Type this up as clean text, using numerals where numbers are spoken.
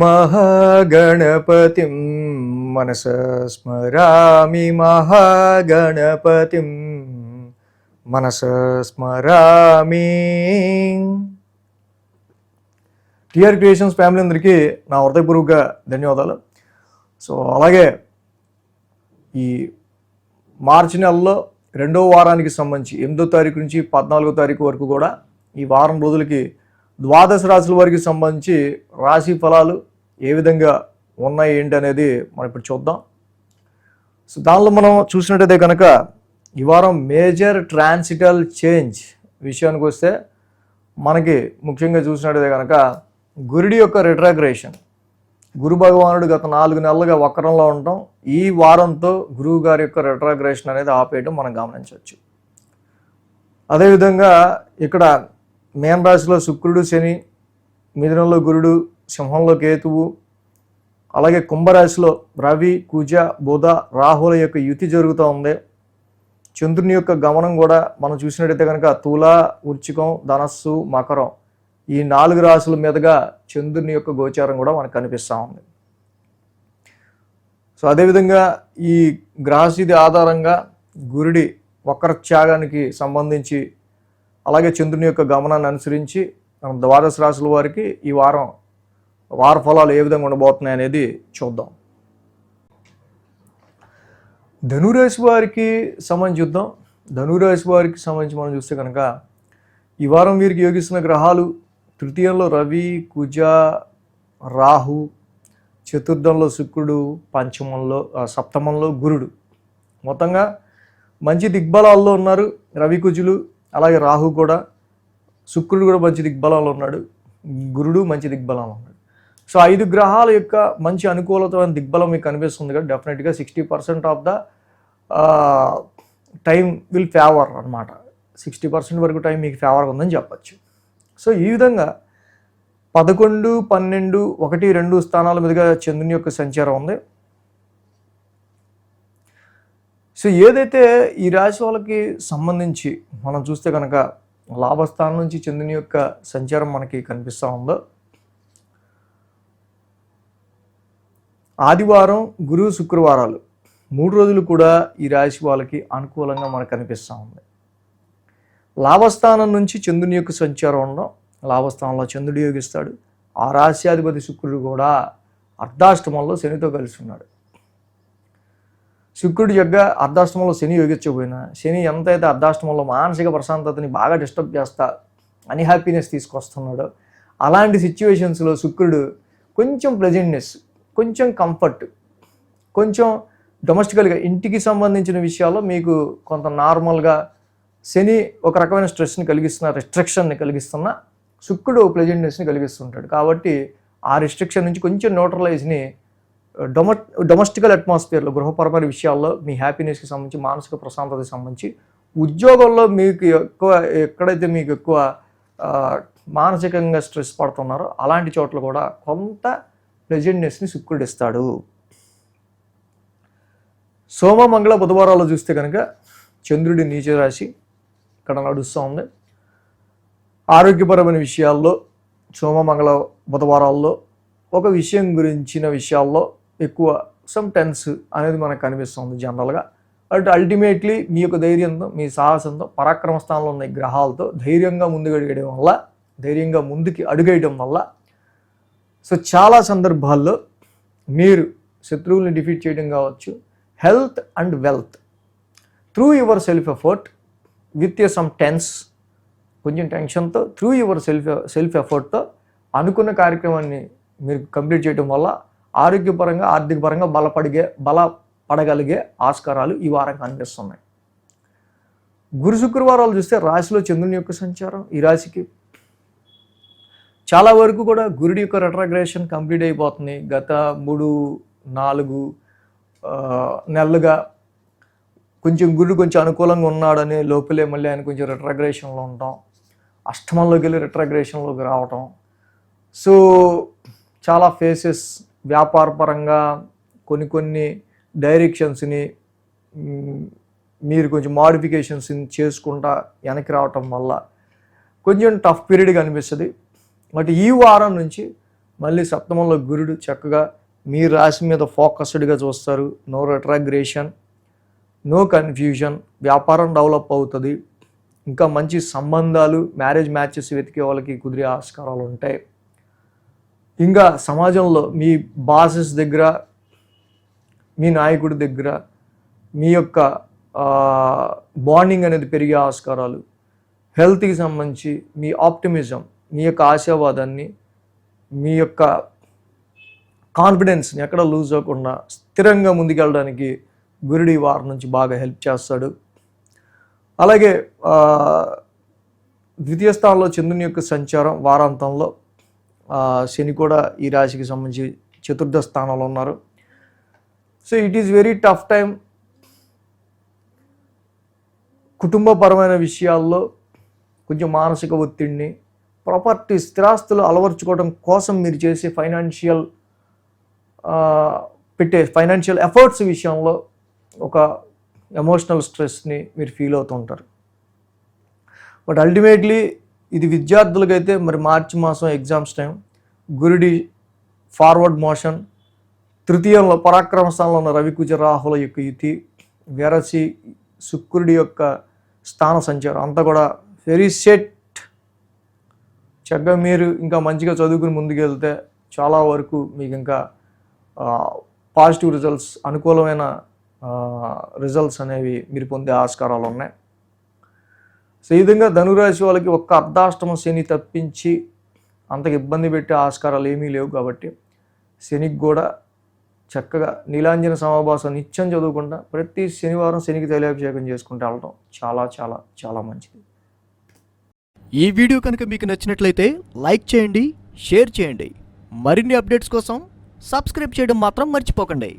మహాగణపతిం మనసా స్మరామి మహాగణపతిం మనసా స్మరామి. TR creations family అందరికీ నా హృదయపూర్వక ధన్యవాదాలు. సో అలాగే ఈ మార్చి నెలలో 2వ వారానికి సంబంధించి 8వ తారీఖు నుంచి 14వ తారీఖు వరకు కూడా ఈ వారం రోజులకి ద్వాదశ రాశుల వారికి సంబంధించి రాశి ఫలాలు ఏ విధంగా ఉన్నాయి ఏంటి అనేది మనం ఇప్పుడు చూద్దాం. సో దానిలో మనం చూసినట్టయితే కనుక ఈ వారం మేజర్ ట్రాన్సిటల్ చేంజ్ విషయానికి వస్తే మనకి ముఖ్యంగా చూసినట్టయితే కనుక గురుడి యొక్క రిట్రాగ్రేషన్, గురు భగవానుడు గత 4 నెలలుగా వక్రంలో ఉండటం, ఈ వారంతో గురువు గారి యొక్క రిట్రాగ్రేషన్ అనేది ఆపేయడం మనం గమనించవచ్చు. అదేవిధంగా ఇక్కడ మేన రాశిలో శుక్రుడు, శని, మిథునంలో గురుడు, సింహంలో కేతువు, అలాగే కుంభరాశిలో రవి, కుజ, బుధ, రాహుల యొక్క యుతి జరుగుతూ ఉంది. చంద్రుని యొక్క గమనం కూడా మనం చూసినట్టయితే కనుక తుల, వృశ్చికం, ధనస్సు, మకరం ఈ 4 రాశుల మీదుగా చంద్రుని యొక్క గోచారం కూడా మనకు కనిపిస్తూ ఉంది. సో అదేవిధంగా ఈ గ్రహస్థితి ఆధారంగా గురుడి వక్రత్యాగానికి సంబంధించి అలాగే చంద్రుని యొక్క గమనాన్ని అనుసరించి మనం ద్వాదశ రాశుల వారికి ఈ వార ఫలాలు ఏ విధంగా ఉండబోతున్నాయి అనేది చూద్దాం. ధనురాశి వారికి సంబంధించి చూద్దాం. ధనురాశి వారికి సంబంధించి మనం చూస్తే కనుక ఈ వారం వీరికి యోగిస్తున్న గ్రహాలు తృతీయంలో రవి, కుజ, రాహు, చతుర్థంలో శుక్రుడు, సప్తమంలో గురుడు. మొత్తంగా మంచి దిగ్బలాల్లో ఉన్నారు రవి, కుజులు, అలాగే రాహు కూడా. శుక్రుడు కూడా మంచి దిగ్బలంలో ఉన్నాడు, గురుడు మంచి దిగ్బలంలో ఉన్నాడు. సో 5 గ్రహాల యొక్క మంచి అనుకూలతమైన దిగ్బలం మీకు కనిపిస్తుంది కదా. డెఫినెట్గా 60% of the time will favour అనమాట. 60% వరకు టైం మీకు ఫేవర్గా ఉందని చెప్పచ్చు. సో ఈ విధంగా 11, 12, 1, 2 స్థానాల మీదుగా చంద్రుని యొక్క సంచారం ఉంది. సో ఏదైతే ఈ రాశి వాళ్ళకి సంబంధించి మనం చూస్తే కనుక లాభస్థానం నుంచి చంద్రుని యొక్క సంచారం మనకి కనిపిస్తూ ఉందో, ఆదివారం, గురు, శుక్రవారాలు 3 రోజులు కూడా ఈ రాశి వాళ్ళకి అనుకూలంగా మనకు కనిపిస్తూ ఉంది. లాభస్థానం నుంచి చంద్రుని యొక్క సంచారం ఉండడం, లాభస్థానంలో చంద్రుడు యోగిస్తాడు. ఆ రాశ్యాధిపతి శుక్రుడు కూడా అర్ధాష్టమంలో శనితో కలిసి ఉన్నాడు. శుక్రుడి యొక్క అర్ధాష్టమంలో శని యోగించకపోయినా, శని ఎంతైతే అర్ధాష్టమంలో మానసిక ప్రశాంతతని బాగా డిస్టర్బ్ చేస్తా అన్హ్యాపీనెస్ తీసుకొస్తున్నాడో, అలాంటి సిచ్యువేషన్స్లో శుక్రుడు కొంచెం ప్లెజెంట్నెస్, కొంచెం కంఫర్ట్, కొంచెం డొమెస్టికల్గా ఇంటికి సంబంధించిన విషయాల్లో మీకు కొంత నార్మల్గా శని ఒక రకమైన స్ట్రెస్ని కలిగిస్తున్న, రిస్ట్రిక్షన్ని కలిగిస్తున్న, శుక్రుడు ప్లెజెంట్నెస్ని కలిగిస్తుంటాడు. కాబట్టి ఆ రిస్ట్రిక్షన్ నుంచి కొంచెం న్యూట్రలైజ్ని డొమెస్టికల్ అట్మాస్ఫియర్లో, గృహపరమైన విషయాల్లో మీ హ్యాపీనెస్కి సంబంధించి, మానసిక ప్రశాంతతకి సంబంధించి, ఉద్యోగంలో మీకు ఎక్కడైతే మీకు ఎక్కువ మానసికంగా స్ట్రెస్ పడుతున్నారో అలాంటి చోట్ల కూడా కొంత ప్లెజెంట్నెస్ని శుక్రుడు ఇస్తాడు. సోమ, మంగళ, బుధవారాల్లో చూస్తే కనుక చంద్రుడి నీచ రాశి ఇక్కడ నడుస్తూ ఉంది. ఆరోగ్యపరమైన విషయాల్లో సోమ, మంగళ, బుధవారాల్లో ఒక విషయం గురించిన విషయాల్లో ఎక్కువ సమ్ టెన్స్ అనేది మనకు కనిపిస్తుంది జనరల్గా. బట్ అల్టిమేట్లీ మీ యొక్క ధైర్యంతో, మీ సాహసంతో, పరాక్రమ స్థానంలో ఉన్న గ్రహాలతో ధైర్యంగా ముందుకి అడుగేయడం వల్ల సో చాలా సందర్భాల్లో మీరు శత్రువుల్ని డిఫీట్ చేయడం కావచ్చు, health and wealth through your self effort with some tense, కొంచెం టెన్షన్తో, త్రూ యువర్ సెల్ఫ్ ఎఫర్ట్తో అనుకున్న కార్యక్రమాన్ని మీరు కంప్లీట్ చేయడం వల్ల ఆరోగ్యపరంగా, ఆర్థికపరంగా బలపడగలిగే ఆస్కారాలు ఈ వారం కనిపిస్తున్నాయి. గురు, శుక్రవారాలు చూస్తే రాశిలో చంద్రుని యొక్క సంచారం ఈ రాశికి చాలా వరకు కూడా గురుడి యొక్క రెట్రాగ్రేషన్ కంప్లీట్ అయిపోతుంది. గత 3-4 నెలలుగా కొంచెం గురుడు కొంచెం అనుకూలంగా ఉన్నాడని లోపలే మళ్ళీ ఆయన కొంచెం రెట్రాగ్రేషన్లో ఉండటం, అష్టమంలోకి వెళ్ళి రెట్రాగ్రేషన్లోకి రావటం. సో చాలా ఫేసెస్ వ్యాపారపరంగా కొన్ని డైరెక్షన్స్ని మీరు కొంచెం మోడిఫికేషన్స్ చేసుకుంటా వెనక్కి రావటం వల్ల కొంచెం టఫ్ పీరియడ్గా అనిపిస్తుంది. బట్ ఈ వారం నుంచి మళ్ళీ సప్తమంలో గురుడు చక్కగా మీ రాశి మీద ఫోకస్డ్గా చూస్తారు. నో రెట్రాగ్రేషన్, నో కన్ఫ్యూజన్, వ్యాపారం డెవలప్ అవుతుంది. ఇంకా మంచి సంబంధాలు, మ్యారేజ్ మ్యాచెస్ వెతికే వాళ్ళకి కుదిరే ఆస్కారాలు ఉంటాయి. ఇంకా సమాజంలో మీ బాసెస్ దగ్గర, మీ నాయకుడి దగ్గర మీ యొక్క బాండింగ్ అనేది పెరిగే ఆస్కారాలు. హెల్త్కి సంబంధించి మీ ఆప్టిమిజం, మీ యొక్క ఆశావాదాన్ని, మీ యొక్క కాన్ఫిడెన్స్ని ఎక్కడ లూజ్ అవ్వకుండా స్థిరంగా ముందుకెళ్ళడానికి గురుడు ఈ వారం నుంచి బాగా హెల్ప్ చేస్తాడు. అలాగే ద్వితీయ స్థానంలో చంద్రుని యొక్క సంచారం వారాంతంలో, శని కూడా ఈ రాశికి సంబంధించి చతుర్థ స్థానంలో ఉన్నారు. So it is very tough time. కుటుంబపరమైన విషయాల్లో కొంచెం మానసిక ఒత్తిడిని, ప్రాపర్టీ స్థిరాస్తులు అలవర్చుకోవడం కోసం మీరు చేసే ఫైనాన్షియల్ ఎఫర్ట్స్ విషయంలో ఒక ఎమోషనల్ స్ట్రెస్ని మీరు ఫీల్ అవుతూ ఉంటారు. బట్ అల్టిమేట్లీ ఇది విద్యార్థులకైతే మరి మార్చి మాసం ఎగ్జామ్స్ టైం, గురుడి ఫార్వర్డ్ మోషన్, తృతీయంలో పరాక్రమ స్థానంలో ఉన్న రవికుజ రాహుల యొక్క యుతి, వెరసి శుక్రుడి యొక్క స్థాన సంచారం అంతా కూడా వెరీ సెట్. చక్కగా మీరు ఇంకా మంచిగా చదువుకుని ముందుకెళ్తే చాలా వరకు మీకు ఇంకా పాజిటివ్ రిజల్ట్స్, అనుకూలమైన రిజల్ట్స్ అనేవి మీరు పొందే ఆస్కారాలు ఉన్నాయి. సో ఈ విధంగా ధనురాశి వాళ్ళకి ఒక్క అర్ధాష్టమ శని తప్పించి అంతకు ఇబ్బంది పెట్టే ఆస్కారాలు ఏమీ లేవు. కాబట్టి శనికి కూడా చక్కగా నీలాంజన సమాభాసం నిత్యం చదువుకుంటా ప్రతి శనివారం శనికి తైలాభిషేకం చేసుకుంటూ వెళ్ళడం చాలా చాలా చాలా మంచిది. ఈ వీడియో కనుక మీకు నచ్చినట్లయితే లైక్ చేయండి, షేర్ చేయండి. మరిన్ని అప్డేట్స్ కోసం సబ్స్క్రైబ్ చేయడం మాత్రం మర్చిపోకండి.